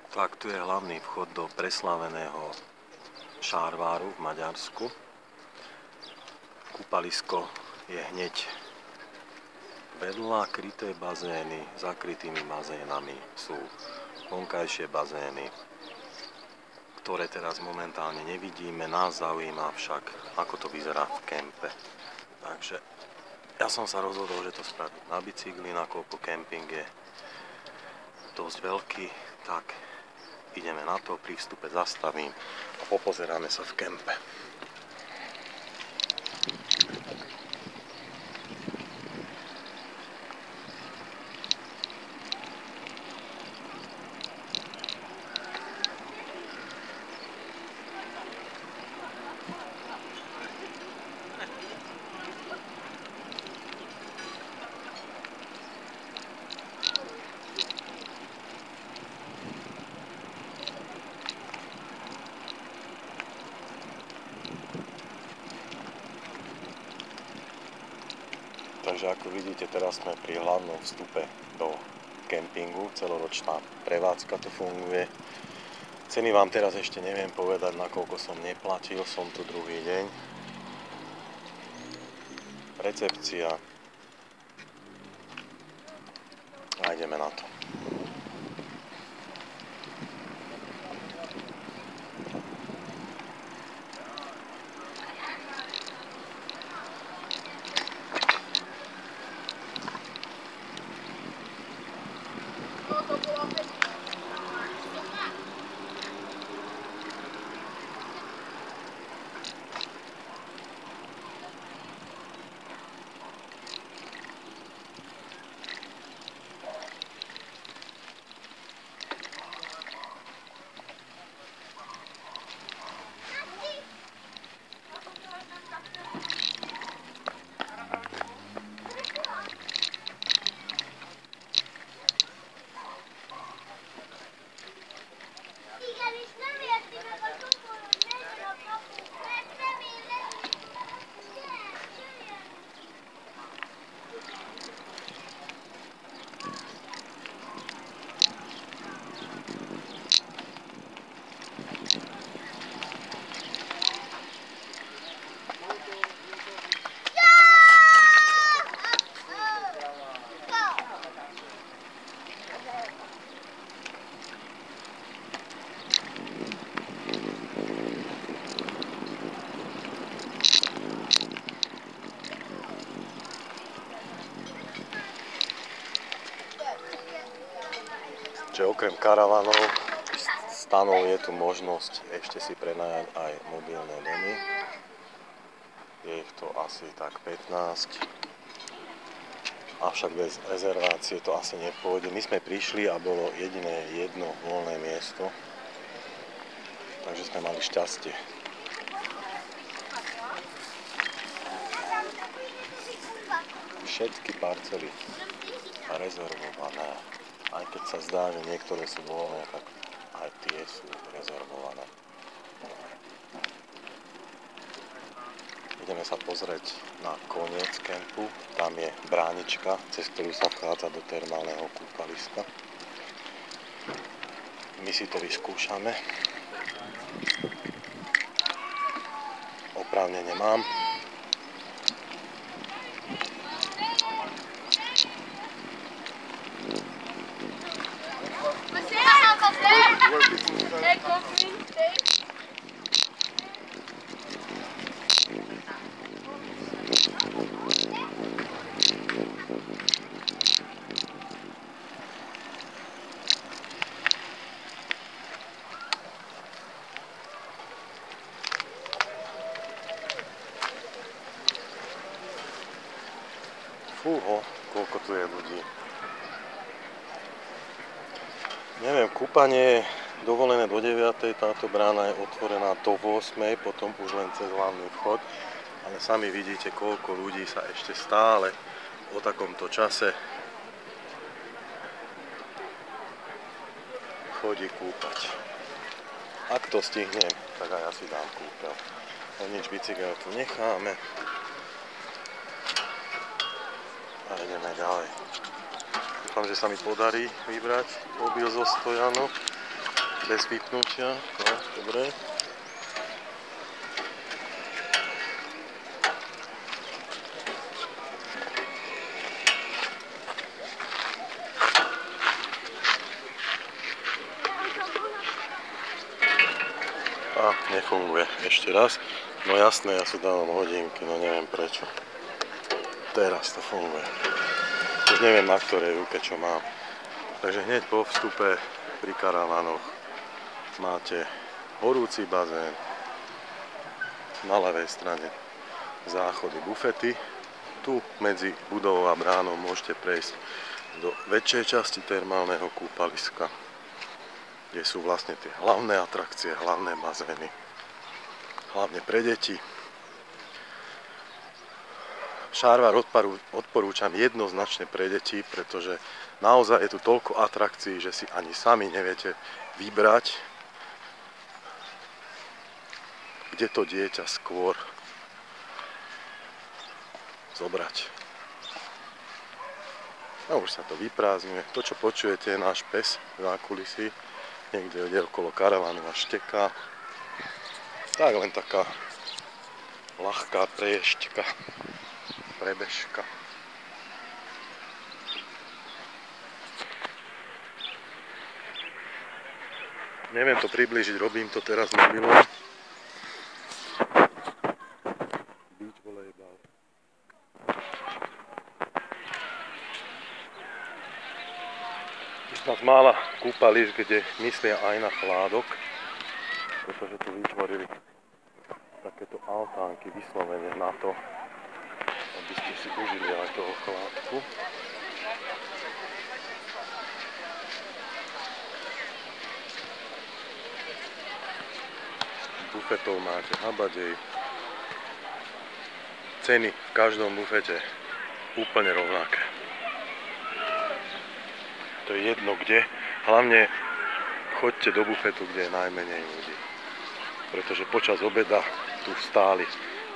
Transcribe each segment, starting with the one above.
Tak, tu je hlavný vchod do presláveného Sárváru v Maďarsku. Kúpalisko je hneď vedľa, kryté bazény, zakrytými bazénami sú vonkajšie bazény, ktoré teraz momentálne nevidíme. Nás zaujíma však, ako to vyzerá v kempe. Takže ja som sa rozhodol, že to spravím na bicykli, nakoľko kemping je dosť veľký, tak ideme na to, pri vstupe zastavím a popozeráme sa v kempe. Takže ako vidíte, teraz sme pri hlavnom vstupe do kempingu, celoročná prevádzka to funguje. Ceny vám teraz ešte neviem povedať, nakoľko som neplatil, som tu druhý deň. Recepcia. A ideme na to. Čiže okrem karavanov, stanov je tu možnosť ešte si prenajať aj mobilné domy. Je ich to asi tak 15. Avšak bez rezervácie to asi nepôjde. My sme prišli a bolo jediné jedno voľné miesto. Takže sme mali šťastie. Všetky parcely rezervované. Aj keď sa zdá, že niektoré sú voľné, tak aj tie sú rezervované. Ideme sa pozrieť na koniec kempu. Tam je bránička, cez ktorú sa vchádza do termálneho kúpaliska. My si to vyskúšame. Oprávnenie mám. Fúho, koľko tu je ľudí. Neviem, kúpanie je dovolené do 9. Táto brána je otvorená do 8. Potom už len cez hlavný vchod. Ale sami vidíte, koľko ľudí sa ešte stále o takomto čase chodí kúpať. Ak to stihnem, tak aj ja si dám kúpeľ. No nič, bicykel tu necháme. A ideme ďalej. Dúfam, že sa mi podarí vybrať mobil zo stojanu. bez vypnutia. No, dobre. A nefunguje. Ešte raz. No jasné, ja si dávam hodinky, no neviem prečo. Teraz to funguje. Už neviem, na ktorej ruke čo mám. Takže hneď po vstupe pri karavanoch máte horúci bazén. Na ľavej strane záchody, bufety. Tu medzi budovou a bránou môžete prejsť do väčšej časti termálneho kúpaliska, kde sú vlastne tie hlavné atrakcie, hlavné bazény, hlavne pre deti. Šarvár odporúčam jednoznačne pre deti, pretože naozaj je tu toľko atrakcií, že si ani sami neviete vybrať, kde to dieťa skôr zobrať. A už sa to vyprázdňuje. To, čo počujete, je náš pes v zákulisí. Niekde ide okolo karavanu a šteká. Tak len taká ľahká prebežka. Neviem to priblížiť, robím to teraz mobilom. Beach volejbal. Jedna z mála kúpalisk, kde myslia aj na chládok, pretože tu vytvorili takéto altánky vyslovene na to, aby ste si užili aj toho chládku. Bufetov máte habadej. Ceny v každom bufete úplne rovnaké. To je jedno kde. Hlavne choďte do bufetu, kde je najmenej ľudí. Pretože počas obeda tu stáli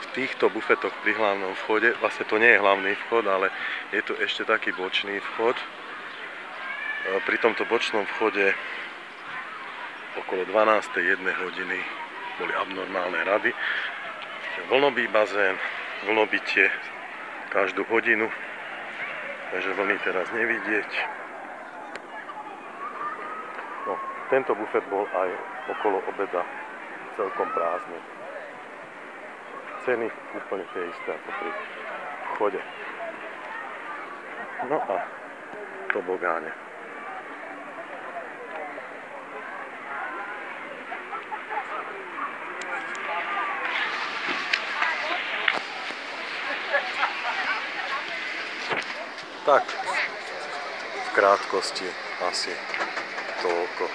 v týchto bufetoch pri hlavnom vchode. Vlastne to nie je hlavný vchod, ale je tu ešte taký bočný vchod. Pri tomto bočnom vchode okolo 12:01 hodiny boli abnormálne rady. Vlnový bazén, vlnobytie každú hodinu, takže vlny teraz nevidieť. No, tento bufet bol aj okolo obeda celkom prázdny. Ceny úplne tie isté ako pri vchode. No a tobogáne. Tak, v krátkosti asi toľko.